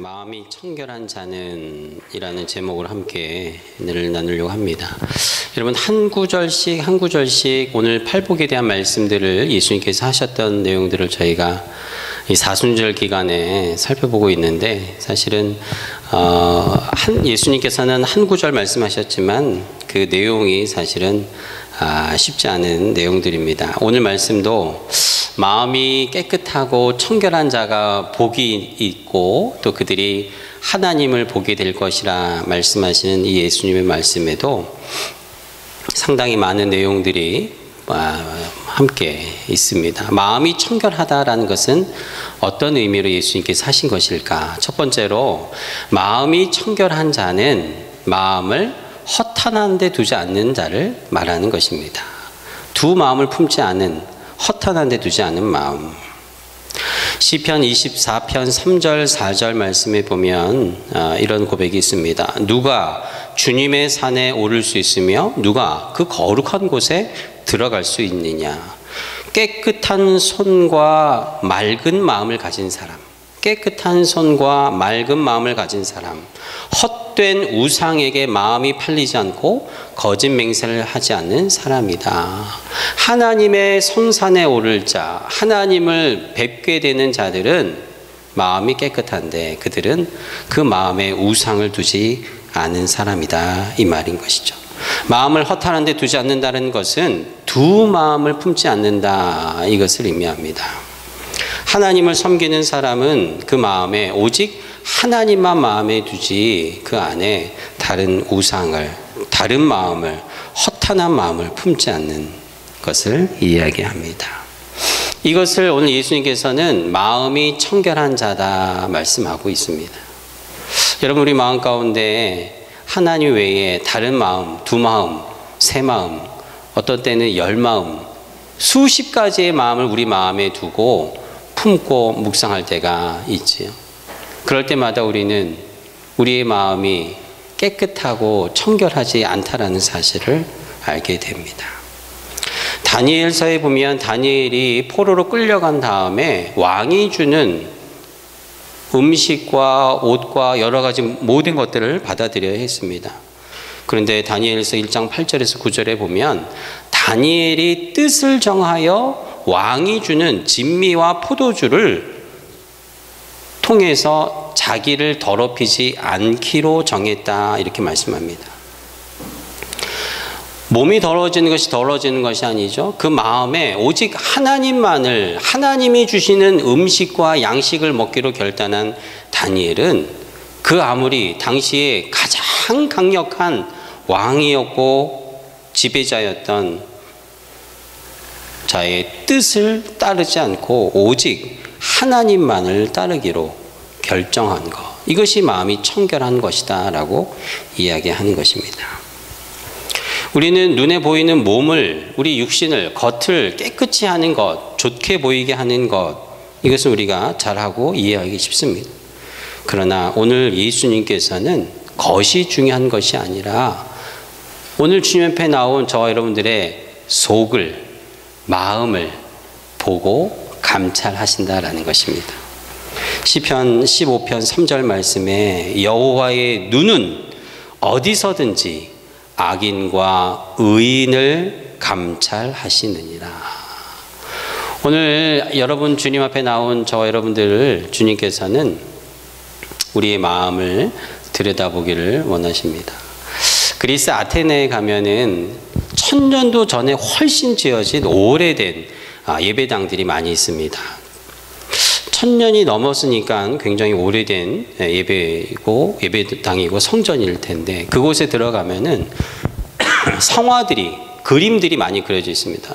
마음이 청결한 자는 이라는 제목으로 함께 은혜를 나누려고 합니다. 여러분, 한 구절씩 한 구절씩 오늘 팔복에 대한 말씀들을 예수님께서 하셨던 내용들을 저희가 이 사순절 기간에 살펴보고 있는데, 사실은 예수님께서는 한 구절 말씀하셨지만 그 내용이 사실은 쉽지 않은 내용들입니다. 오늘 말씀도 마음이 깨끗하고 청결한 자가 복이 있고 또 그들이 하나님을 보게 될 것이라 말씀하시는 이 예수님의 말씀에도 상당히 많은 내용들이 함께 있습니다. 마음이 청결하다라는 것은 어떤 의미로 예수님께서 하신 것일까? 첫 번째로, 마음이 청결한 자는 마음을 허탄한 데 두지 않는 자를 말하는 것입니다. 두 마음을 품지 않은, 허탄한 데 두지 않은 마음. 시편 24편 3절 4절 말씀에 보면 이런 고백이 있습니다. 누가 주님의 산에 오를 수 있으며 누가 그 거룩한 곳에 들어갈 수 있느냐. 깨끗한 손과 맑은 마음을 가진 사람, 깨끗한 손과 맑은 마음을 가진 사람, 헛된 우상에게 마음이 팔리지 않고 거짓 맹세를 하지 않는 사람이다. 하나님의 성산에 오를 자, 하나님을 뵙게 되는 자들은 마음이 깨끗한데 그들은 그 마음에 우상을 두지 않은 사람이다, 이 말인 것이죠. 마음을 허탄한 데 두지 않는다는 것은 두 마음을 품지 않는다, 이것을 의미합니다. 하나님을 섬기는 사람은 그 마음에 오직 하나님만 마음에 두지 그 안에 다른 우상을, 다른 마음을, 허탄한 마음을 품지 않는 것을 이야기합니다. 이것을 오늘 예수님께서는 마음이 청결한 자다 말씀하고 있습니다. 여러분, 우리 마음 가운데 하나님 외에 다른 마음, 두 마음, 세 마음, 어떤 때는 열 마음, 수십 가지의 마음을 우리 마음에 두고 품고 묵상할 때가 있지요. 그럴 때마다 우리는 우리의 마음이 깨끗하고 청결하지 않다라는 사실을 알게 됩니다. 다니엘서에 보면 다니엘이 포로로 끌려간 다음에 왕이 주는 음식과 옷과 여러 가지 모든 것들을 받아들여야 했습니다. 그런데 다니엘서 1장 8절에서 9절에 보면 다니엘이 뜻을 정하여 왕이 주는 진미와 포도주를 통해서 자기를 더럽히지 않기로 정했다, 이렇게 말씀합니다. 몸이 더러워지는 것이 아니죠. 그 마음에 오직 하나님만을, 하나님이 주시는 음식과 양식을 먹기로 결단한 다니엘은 그 아무리 당시에 가장 강력한 왕이었고 지배자였던 자의 뜻을 따르지 않고 오직 하나님만을 따르기로 결정한 것, 이것이 마음이 청결한 것이다 라고 이야기하는 것입니다. 우리는 눈에 보이는 몸을, 우리 육신을, 겉을 깨끗이 하는 것, 좋게 보이게 하는 것, 이것은 우리가 잘하고 이해하기 쉽습니다. 그러나 오늘 예수님께서는 겉이 중요한 것이 아니라 오늘 주님 앞에 나온 저와 여러분들의 속을, 마음을 보고 감찰하신다라는 것입니다. 시편 15편 3절 말씀에 여호와의 눈은 어디서든지 악인과 의인을 감찰하시느니라. 오늘 여러분 주님 앞에 나온 저와 여러분들을 주님께서는 우리의 마음을 들여다보기를 원하십니다. 그리스 아테네에 가면은 1000년도 전에 훨씬 지어진 오래된 예배당들이 많이 있습니다. 1000년이 넘었으니까 굉장히 오래된 예배당이고 성전일 텐데, 그곳에 들어가면은 성화들이, 그림들이 많이 그려져 있습니다.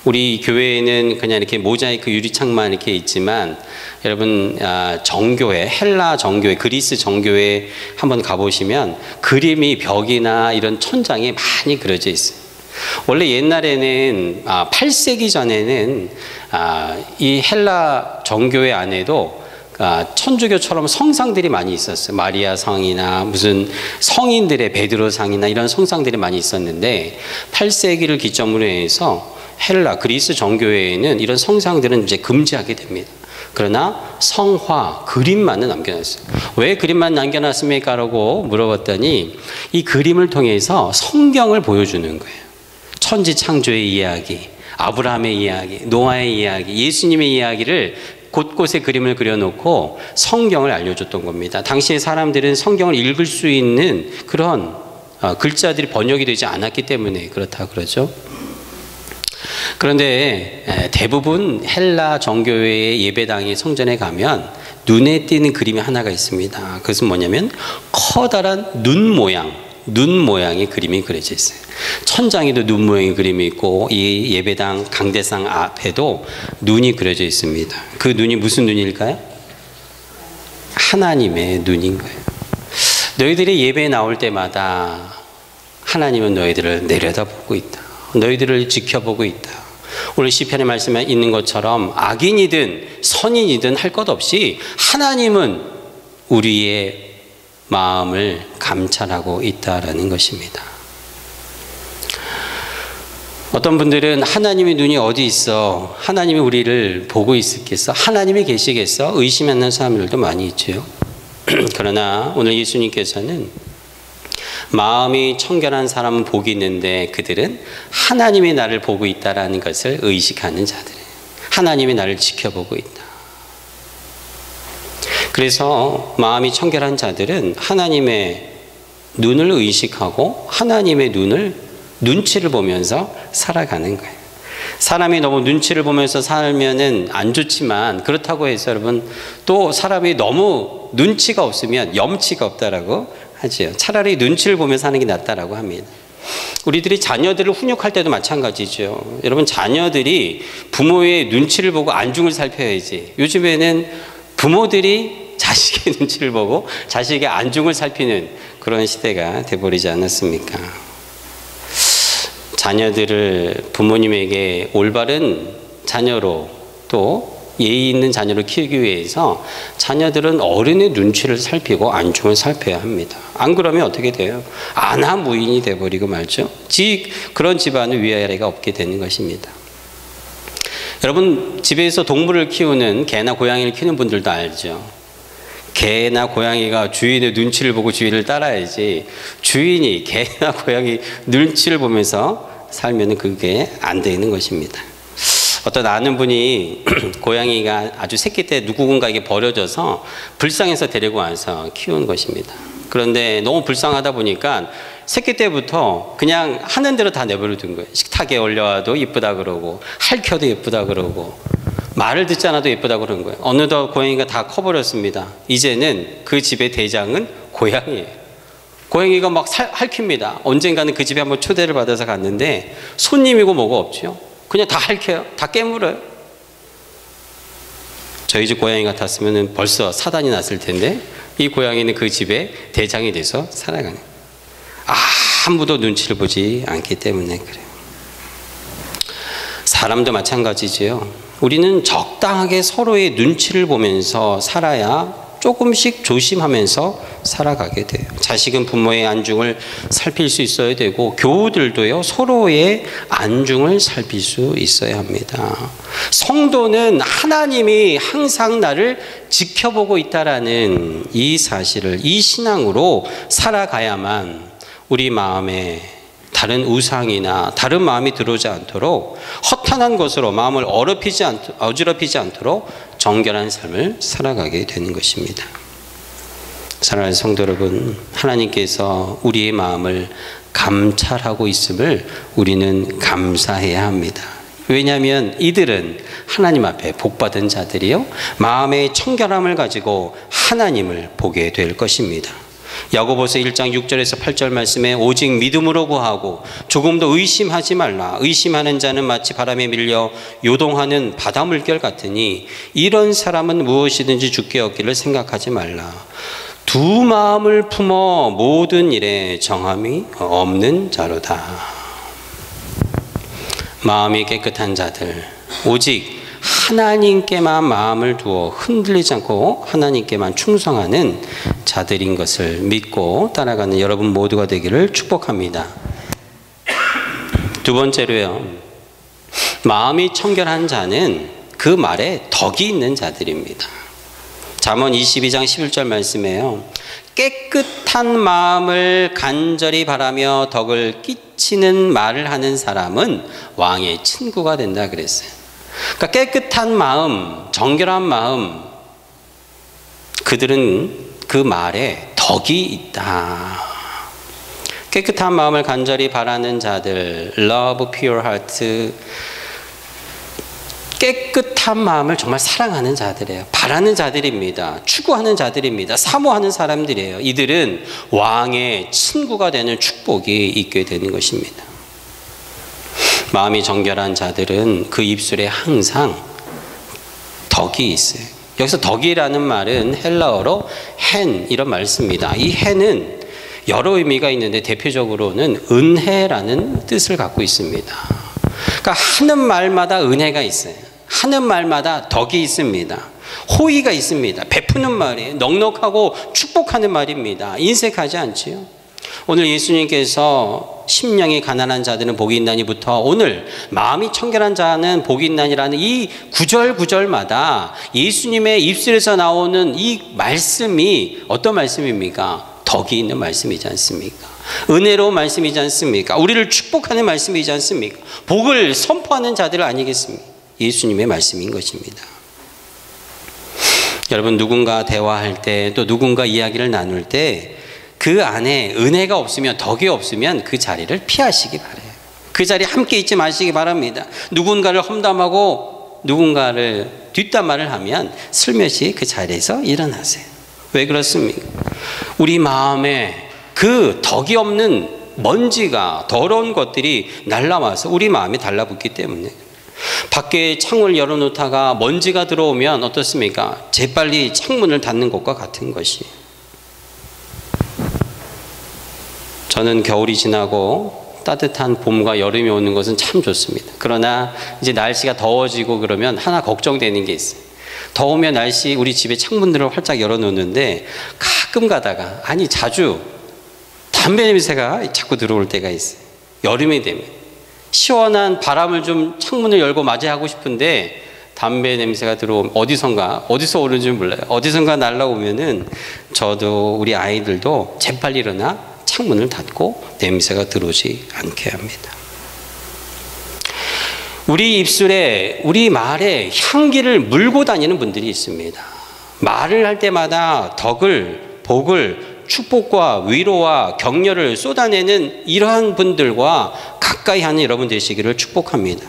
우리 교회에는 그냥 이렇게 모자이크 유리창만 이렇게 있지만, 여러분 정교회, 헬라 정교회, 그리스 정교회 한번 가보시면 그림이 벽이나 이런 천장에 많이 그려져 있어요. 원래 옛날에는 8세기 전에는 이 헬라 정교회 안에도 천주교처럼 성상들이 많이 있었어요. 마리아 성이나 무슨 성인들의 베드로 상이나 이런 성상들이 많이 있었는데 8세기를 기점으로 해서 헬라 그리스 정교회에는 이런 성상들은 이제 금지하게 됩니다. 그러나 성화, 그림만은 남겨놨어요. 왜 그림만 남겨놨습니까? 라고 물어봤더니 이 그림을 통해서 성경을 보여주는 거예요. 천지 창조의 이야기, 아브라함의 이야기, 노아의 이야기, 예수님의 이야기를 곳곳에 그림을 그려놓고 성경을 알려줬던 겁니다. 당시의 사람들은 성경을 읽을 수 있는 그런 글자들이 번역이 되지 않았기 때문에 그렇다 그러죠. 그런데 대부분 헬라 정교회의 예배당의 성전에 가면 눈에 띄는 그림이 하나가 있습니다. 그것은 뭐냐면 커다란 눈 모양의 그림이 그려져 있어요. 천장에도 눈 모양의 그림이 있고 이 예배당 강대상 앞에도 눈이 그려져 있습니다. 그 눈이 무슨 눈일까요? 하나님의 눈인 거예요. 너희들이 예배에 나올 때마다 하나님은 너희들을 내려다보고 있다. 너희들을 지켜보고 있다. 오늘 시편에 말씀에 있는 것처럼 악인이든 선인이든 할 것 없이 하나님은 우리의 마음을 감찰하고 있다라는 것입니다. 어떤 분들은 하나님의 눈이 어디 있어? 하나님이 우리를 보고 있겠어? 하나님이 계시겠어? 의심하는 사람들도 많이 있죠. 그러나 오늘 예수님께서는 마음이 청결한 사람은 복이 있는데 그들은 하나님이 나를 보고 있다라는 것을 의식하는 자들이에요. 하나님이 나를 지켜보고 있다. 그래서 마음이 청결한 자들은 하나님의 눈을 의식하고 하나님의 눈치를 보면서 살아가는 거예요. 사람이 너무 눈치를 보면서 살면은 안 좋지만 그렇다고 해서 여러분 또 사람이 너무 눈치가 없으면 염치가 없다라고 하죠. 차라리 눈치를 보면서 사는 게 낫다라고 합니다. 우리들이 자녀들을 훈육할 때도 마찬가지죠. 여러분 자녀들이 부모의 눈치를 보고 안중을 살펴야지. 요즘에는 부모들이 자식의 눈치를 보고 자식의 안중을 살피는 그런 시대가 돼버리지 않았습니까? 자녀들을 부모님에게 올바른 자녀로 또 예의 있는 자녀로 키우기 위해서 자녀들은 어른의 눈치를 살피고 안중을 살펴야 합니다. 안 그러면 어떻게 돼요? 안하무인이 돼버리고 말죠. 그런 집안은 위아래가 없게 되는 것입니다. 여러분 집에서 동물을 키우는 개나 고양이를 키우는 분들도 알죠. 개나 고양이가 주인의 눈치를 보고 주인을 따라야지 주인이 개나 고양이 눈치를 보면서 살면 그게 안 되는 것입니다. 어떤 아는 분이 고양이가 아주 새끼 때 누군가에게 버려져서 불쌍해서 데리고 와서 키운 것입니다. 그런데 너무 불쌍하다 보니까 새끼 때부터 그냥 하는 대로 다 내버려둔 거예요. 식탁에 올려와도 이쁘다 그러고 핥혀도 예쁘다 그러고 말을 듣지 않아도 예쁘다 그러는 거예요. 어느덧 고양이가 다 커버렸습니다. 이제는 그 집의 대장은 고양이에요. 고양이가 막 핥힙니다. 언젠가는 그 집에 한번 초대를 받아서 갔는데 손님이고 뭐가 없죠. 그냥 다 핥혀요. 다 깨물어요. 저희 집 고양이 같았으면 벌써 사단이 났을 텐데 이 고양이는 그 집의 대장이 돼서 살아가는, 아무도 눈치를 보지 않기 때문에 그래요. 사람도 마찬가지지요. 우리는 적당하게 서로의 눈치를 보면서 살아야 조금씩 조심하면서 살아가게 돼요. 자식은 부모의 안중을 살필 수 있어야 되고 교우들도요 서로의 안중을 살필 수 있어야 합니다. 성도는 하나님이 항상 나를 지켜보고 있다라는 이 사실을, 이 신앙으로 살아가야만 우리 마음에 다른 우상이나 다른 마음이 들어오지 않도록, 허탄한 것으로 마음을 어지럽히지 않도록 정결한 삶을 살아가게 되는 것입니다. 사랑하는 성도 여러분, 하나님께서 우리의 마음을 감찰하고 있음을 우리는 감사해야 합니다. 왜냐하면 이들은 하나님 앞에 복받은 자들이요 마음의 청결함을 가지고 하나님을 보게 될 것입니다. 야고보서 1장 6절에서 8절 말씀에 오직 믿음으로 구하고 조금도 의심하지 말라. 의심하는 자는 마치 바람에 밀려 요동하는 바다 물결 같으니 이런 사람은 무엇이든지 주께 얻기를 생각하지 말라. 두 마음을 품어 모든 일에 정함이 없는 자로다. 마음이 깨끗한 자들, 오직 하나님께만 마음을 두어 흔들리지 않고 하나님께만 충성하는 자들인 것을 믿고 따라가는 여러분 모두가 되기를 축복합니다. 두 번째로요, 마음이 청결한 자는 그 말에 덕이 있는 자들입니다. 잠언 22장 11절 말씀에요. 깨끗한 마음을 간절히 바라며 덕을 끼치는 말을 하는 사람은 왕의 친구가 된다 그랬어요. 그러니까 깨끗한 마음, 정결한 마음, 그들은 그 말에 덕이 있다. 깨끗한 마음을 간절히 바라는 자들, love pure heart, 깨끗한 마음을 정말 사랑하는 자들이에요. 바라는 자들입니다. 추구하는 자들입니다. 사모하는 사람들이에요. 이들은 왕의 친구가 되는 축복이 있게 되는 것입니다. 마음이 정결한 자들은 그 입술에 항상 덕이 있어요. 여기서 덕이라는 말은 헬라어로 헨 이런 말 씁니다. 이 헨은 여러 의미가 있는데 대표적으로는 은혜라는 뜻을 갖고 있습니다. 그러니까 하는 말마다 은혜가 있어요. 하는 말마다 덕이 있습니다. 호의가 있습니다. 베푸는 말이에요. 넉넉하고 축복하는 말입니다. 인색하지 않지요. 오늘 예수님께서 심령이 가난한 자들은 복이 있나니부터 오늘 마음이 청결한 자는 복이 있나니라는 이 구절마다 예수님의 입술에서 나오는 이 말씀이 어떤 말씀입니까? 덕이 있는 말씀이지 않습니까? 은혜로운 말씀이지 않습니까? 우리를 축복하는 말씀이지 않습니까? 복을 선포하는 자들 아니겠습니까? 예수님의 말씀인 것입니다. 여러분, 누군가 대화할 때 또 누군가 이야기를 나눌 때 그 안에 은혜가 없으면, 덕이 없으면 그 자리를 피하시기 바라요. 그 자리에 함께 있지 마시기 바랍니다. 누군가를 험담하고 누군가를 뒷담화를 하면 슬며시 그 자리에서 일어나세요. 왜 그렇습니까? 우리 마음에 그 덕이 없는 먼지가, 더러운 것들이 날라와서 우리 마음에 달라붙기 때문에. 밖에 창을 열어놓다가 먼지가 들어오면 어떻습니까? 재빨리 창문을 닫는 것과 같은 것이. 저는 겨울이 지나고 따뜻한 봄과 여름이 오는 것은 참 좋습니다. 그러나 이제 날씨가 더워지고 그러면 하나 걱정되는 게 있어요. 더우면 날씨, 우리 집에 창문들을 활짝 열어놓는데 가끔 가다가, 아니 자주 담배 냄새가 자꾸 들어올 때가 있어요. 여름이 되면 시원한 바람을 좀 창문을 열고 맞이하고 싶은데 담배 냄새가 들어오면 어디서 오는지 몰라요. 어디선가 날라오면은 저도 우리 아이들도 재빨리 일어나 창문을 닫고 냄새가 들어오지 않게 합니다. 우리 입술에, 우리 말에 향기를 물고 다니는 분들이 있습니다. 말을 할 때마다 덕을, 복을, 축복과 위로와 격려를 쏟아내는 이러한 분들과 가까이 하는 여러분 되시기를 축복합니다.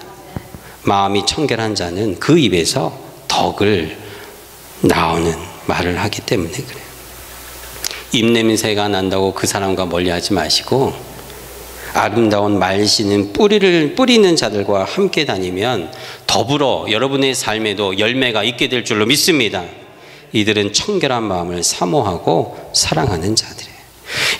마음이 청결한 자는 그 입에서 덕을 나오는 말을 하기 때문에 그래요. 입냄새가 난다고 그 사람과 멀리하지 마시고 아름다운 말씨는 뿌리는 자들과 함께 다니면 더불어 여러분의 삶에도 열매가 있게 될 줄로 믿습니다. 이들은 청결한 마음을 사모하고 사랑하는 자들이에요.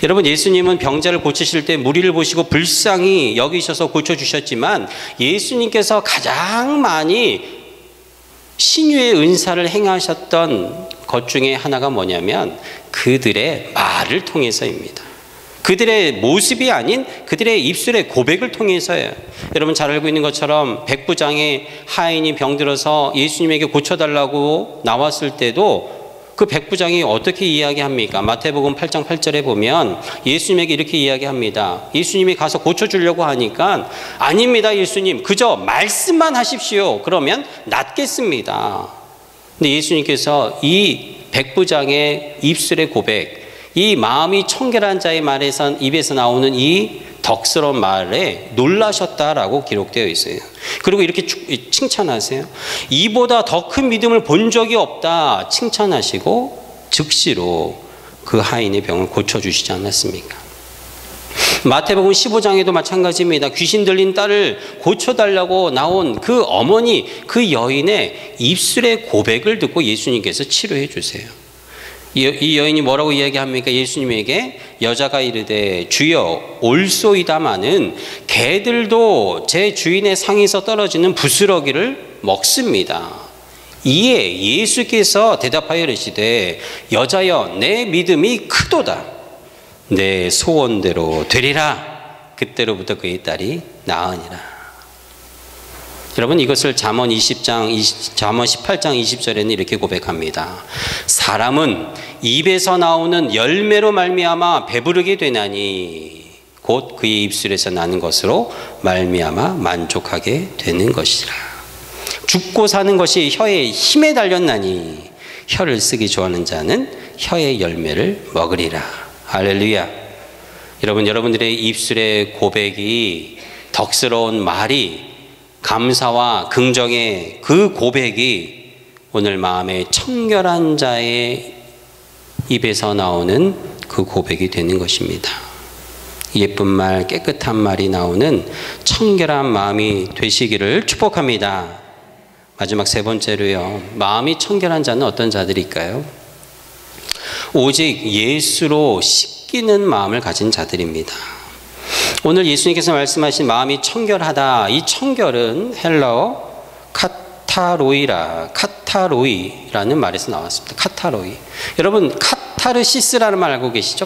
여러분, 예수님은 병자를 고치실 때 무리를 보시고 불쌍히 여기셔서 고쳐주셨지만 예수님께서 가장 많이 신유의 은사를 행하셨던 것 중에 하나가 뭐냐면 그들의 말을 통해서입니다. 그들의 모습이 아닌 그들의 입술의 고백을 통해서예요. 여러분 잘 알고 있는 것처럼 백부장의 하인이 병들어서 예수님에게 고쳐달라고 나왔을 때도 그 백부장이 어떻게 이야기합니까? 마태복음 8장 8절에 보면 예수님에게 이렇게 이야기합니다. 예수님이 가서 고쳐주려고 하니까 아닙니다 예수님, 그저 말씀만 하십시오. 그러면 낫겠습니다. 근데 예수님께서 이 백부장의 입술의 고백, 이 마음이 청결한 자의 입에서 나오는 이 덕스러운 말에 놀라셨다라고 기록되어 있어요. 그리고 이렇게 칭찬하세요. 이보다 더 큰 믿음을 본 적이 없다 칭찬하시고 즉시로 그 하인의 병을 고쳐주시지 않았습니까? 마태복음 15장에도 마찬가지입니다. 귀신 들린 딸을 고쳐달라고 나온 그 어머니, 그 여인의 입술의 고백을 듣고 예수님께서 치료해 주세요. 이 여인이 뭐라고 이야기합니까? 예수님에게 여자가 이르되 주여 올소이다마는 개들도 제 주인의 상에서 떨어지는 부스러기를 먹습니다. 이에 예수께서 대답하여 이르시되 여자여 내 믿음이 크도다. 내 소원대로 되리라. 그때로부터 그의 딸이 나으니라. 여러분 이것을 잠언 18장 20절에는 이렇게 고백합니다. 사람은 입에서 나오는 열매로 말미암아 배부르게 되나니 곧 그의 입술에서 나는 것으로 말미암아 만족하게 되는 것이라. 죽고 사는 것이 혀의 힘에 달렸나니 혀를 쓰기 좋아하는 자는 혀의 열매를 먹으리라. 할렐루야. 여러분들의 입술의 고백이, 덕스러운 말이, 감사와 긍정의 그 고백이 오늘 마음에 청결한 자의 입에서 나오는 그 고백이 되는 것입니다. 예쁜 말, 깨끗한 말이 나오는 청결한 마음이 되시기를 축복합니다. 마지막 세 번째로요, 마음이 청결한 자는 어떤 자들일까요? 오직 예수로 씻기는 마음을 가진 자들입니다. 오늘 예수님께서 말씀하신 마음이 청결하다, 이 청결은 헬라어 카타로이라는 말에서 나왔습니다. 카타로이. 여러분 카타르시스라는 말 알고 계시죠?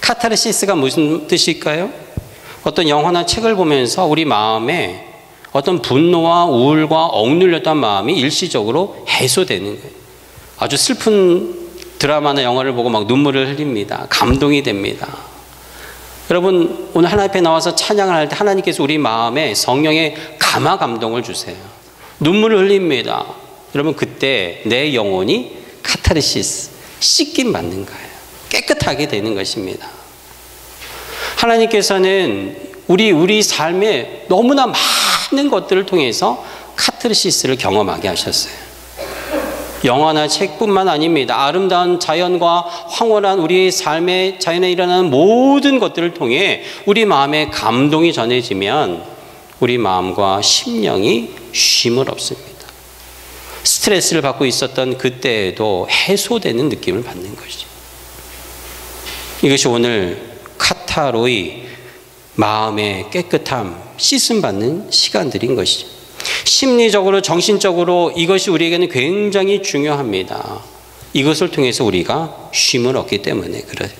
카타르시스가 무슨 뜻일까요? 어떤 영화나 책을 보면서 우리 마음에 어떤 분노와 우울과 억눌렸던 마음이 일시적으로 해소되는 거예요. 아주 슬픈 드라마나 영화를 보고 막 눈물을 흘립니다. 감동이 됩니다. 여러분 오늘 하나님 앞에 나와서 찬양을 할 때 하나님께서 우리 마음에 성령의 감화 감동을 주세요. 눈물을 흘립니다. 여러분 그때 내 영혼이 카타르시스, 씻김 받는 거예요. 깨끗하게 되는 것입니다. 하나님께서는 우리 삶에 너무나 많은 것들을 통해서 카타르시스를 경험하게 하셨어요. 영화나 책뿐만 아닙니다. 아름다운 자연과 황홀한 우리 삶의 자연에 일어나는 모든 것들을 통해 우리 마음에 감동이 전해지면 우리 마음과 심령이 쉼을 얻습니다. 스트레스를 받고 있었던 그때에도 해소되는 느낌을 받는 것이죠. 이것이 오늘 카타로이, 마음의 깨끗함, 씻음 받는 시간들인 것이죠. 심리적으로, 정신적으로 이것이 우리에게는 굉장히 중요합니다. 이것을 통해서 우리가 쉼을 얻기 때문에 그래요.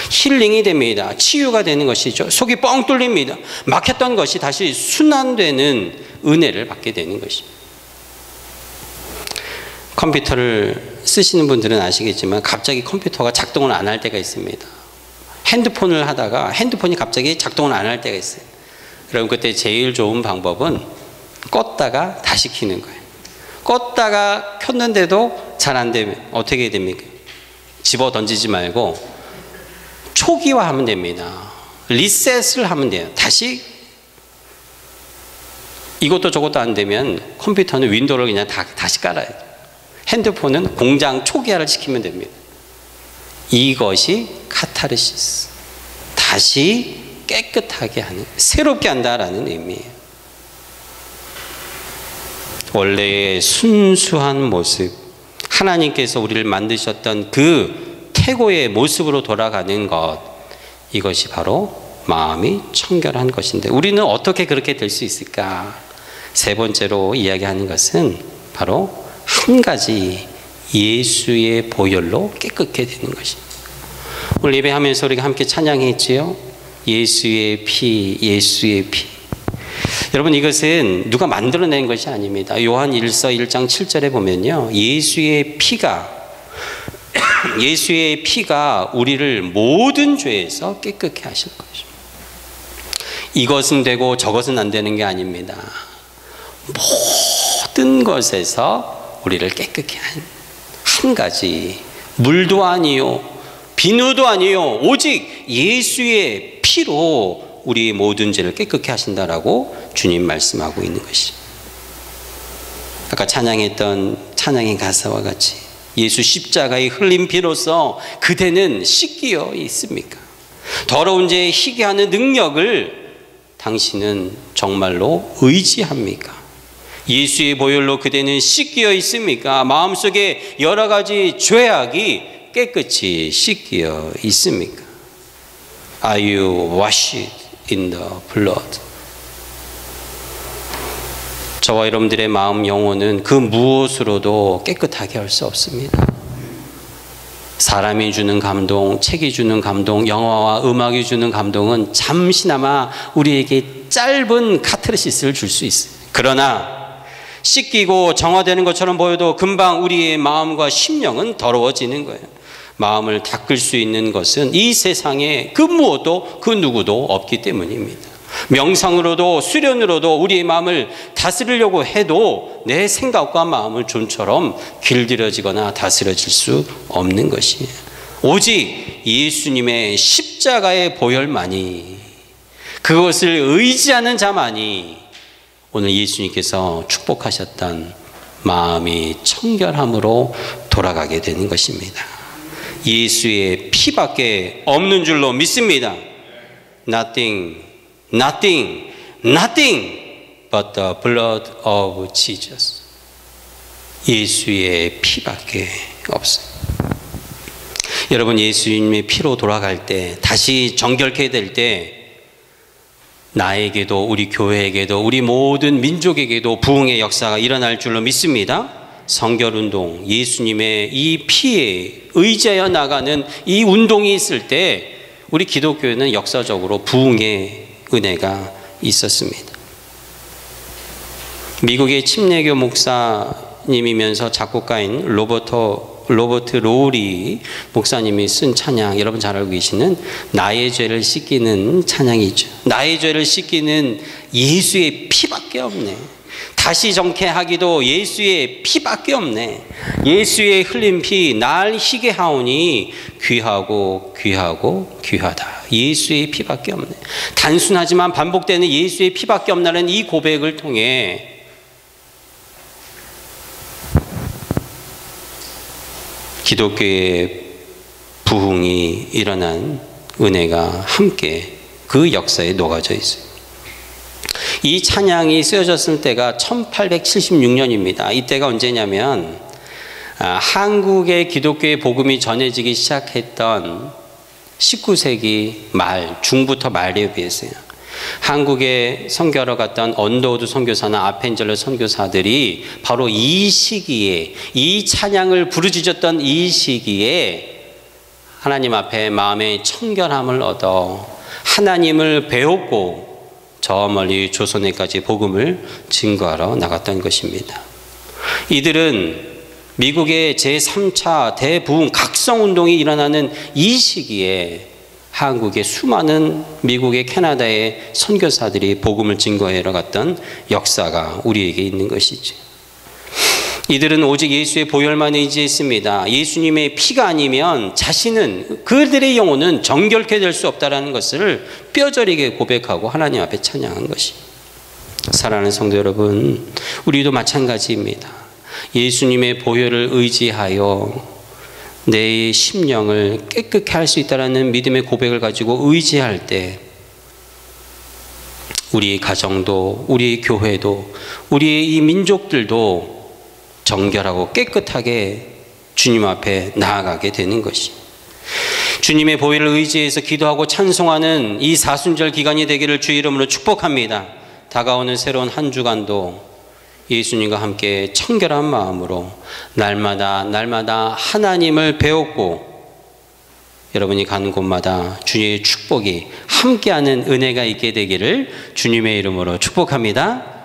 힐링이 됩니다. 치유가 되는 것이죠. 속이 뻥 뚫립니다. 막혔던 것이 다시 순환되는 은혜를 받게 되는 것입니다. 컴퓨터를 쓰시는 분들은 아시겠지만 갑자기 컴퓨터가 작동을 안 할 때가 있습니다. 핸드폰을 하다가 핸드폰이 갑자기 작동을 안 할 때가 있어요. 그럼 그때 제일 좋은 방법은 껐다가 다시 켜는 거예요. 껐다가 켰는데도 잘 안 되면 어떻게 됩니까? 집어 던지지 말고 초기화하면 됩니다. 리셋을 하면 돼요. 다시 이것도 저것도 안 되면 컴퓨터는 윈도우를 그냥 다시 깔아야 돼요. 핸드폰은 공장 초기화를 시키면 됩니다. 이것이 카타르시스, 다시 깨끗하게 하는, 새롭게 한다라는 의미예요. 원래의 순수한 모습, 하나님께서 우리를 만드셨던 그 태고의 모습으로 돌아가는 것, 이것이 바로 마음이 청결한 것인데 우리는 어떻게 그렇게 될 수 있을까? 세 번째로 이야기하는 것은 바로 한 가지, 예수의 보혈로 깨끗게 되는 것입니다. 오늘 예배하면서 우리가 함께 찬양했지요. 예수의 피, 예수의 피. 여러분 이것은 누가 만들어낸 것이 아닙니다. 요한 1서 1장 7절에 보면요, 예수의 피가 우리를 모든 죄에서 깨끗게 하실 것입니다. 이것은 되고 저것은 안 되는 게 아닙니다. 모든 것에서 우리를 깨끗게 한 가지, 물도 아니요 비누도 아니요 오직 예수의 피로 우리 모든 죄를 깨끗게 하신다라고 주님 말씀하고 있는 것이, 아까 찬양했던 찬양의 가사와 같이 예수 십자가의 흘린 피로써 그대는 씻기어 있습니까? 더러운 죄에 희게 하는 능력을 당신은 정말로 의지합니까? 예수의 보혈로 그대는 씻기어 있습니까? 마음속에 여러 가지 죄악이 깨끗이 씻기어 있습니까? Are you washed in the blood? 저와 여러분들의 마음, 영혼은 그 무엇으로도 깨끗하게 할 수 없습니다. 사람이 주는 감동, 책이 주는 감동, 영화와 음악이 주는 감동은 잠시나마 우리에게 짧은 카타르시스를 줄 수 있어요. 그러나 씻기고 정화되는 것처럼 보여도 금방 우리의 마음과 심령은 더러워지는 거예요. 마음을 닦을 수 있는 것은 이 세상에 그 무엇도 그 누구도 없기 때문입니다. 명상으로도 수련으로도 우리의 마음을 다스리려고 해도 내 생각과 마음을 좀처럼 길들여지거나 다스려질 수 없는 것이에요. 오직 예수님의 십자가의 보혈만이, 그것을 의지하는 자만이 오늘 예수님께서 축복하셨던 마음이 청결함으로 돌아가게 되는 것입니다. 예수의 피밖에 없는 줄로 믿습니다. Nothing but the blood of Jesus. 예수의 피밖에 없어요. 여러분, 예수님의 피로 돌아갈 때, 다시 정결케 될 때 나에게도, 우리 교회에게도, 우리 모든 민족에게도 부흥의 역사가 일어날 줄로 믿습니다. 성결운동, 예수님의 이 피에 의지하여 나가는 이 운동이 있을 때 우리 기독교회는 역사적으로 부흥의 은혜가 있었습니다. 미국의 침례교 목사님이면서 작곡가인 로버트 로우리 목사님이 쓴 찬양, 여러분 잘 알고 계시는 나의 죄를 씻기는 찬양이죠. 나의 죄를 씻기는 예수의 피밖에 없네. 다시 정케하기도 예수의 피밖에 없네. 예수의 흘린 피 날 희게 하오니 귀하고 귀하고 귀하다. 예수의 피밖에 없네. 단순하지만 반복되는 예수의 피밖에 없다는 이 고백을 통해 기독교의 부흥이 일어난 은혜가 함께 그 역사에 녹아져 있어요. 이 찬양이 쓰여졌을 때가 1876년입니다. 이때가 언제냐면 한국의 기독교의 복음이 전해지기 시작했던 19세기 말, 중부터 말에 비해서요. 한국에 선교하러 갔던 언더우드 선교사나 아펜젤러 선교사들이 바로 이 시기에, 이 찬양을 부르짖었던 이 시기에 하나님 앞에 마음의 청결함을 얻어 하나님을 배웠고 저 멀리 조선에까지 복음을 증거하러 나갔던 것입니다. 이들은 미국의 제3차 대부흥 각성운동이 일어나는 이 시기에 한국의 수많은 미국의 캐나다의 선교사들이 복음을 증거하러 갔던 역사가 우리에게 있는 것이죠. 이들은 오직 예수의 보혈만 의지했습니다. 예수님의 피가 아니면 자신은, 그들의 영혼은 정결케 될 수 없다는 것을 뼈저리게 고백하고 하나님 앞에 찬양한 것입니다. 사랑하는 성도 여러분, 우리도 마찬가지입니다. 예수님의 보혈을 의지하여 내 심령을 깨끗게 할 수 있다는 믿음의 고백을 가지고 의지할 때 우리 가정도, 우리 교회도, 우리의 이 민족들도 정결하고 깨끗하게 주님 앞에 나아가게 되는 것이, 주님의 보혈을 의지해서 기도하고 찬송하는 이 사순절 기간이 되기를 주 이름으로 축복합니다. 다가오는 새로운 한 주간도 예수님과 함께 청결한 마음으로 날마다 하나님을 배웠고 여러분이 가는 곳마다 주의 축복이 함께하는 은혜가 있게 되기를 주님의 이름으로 축복합니다.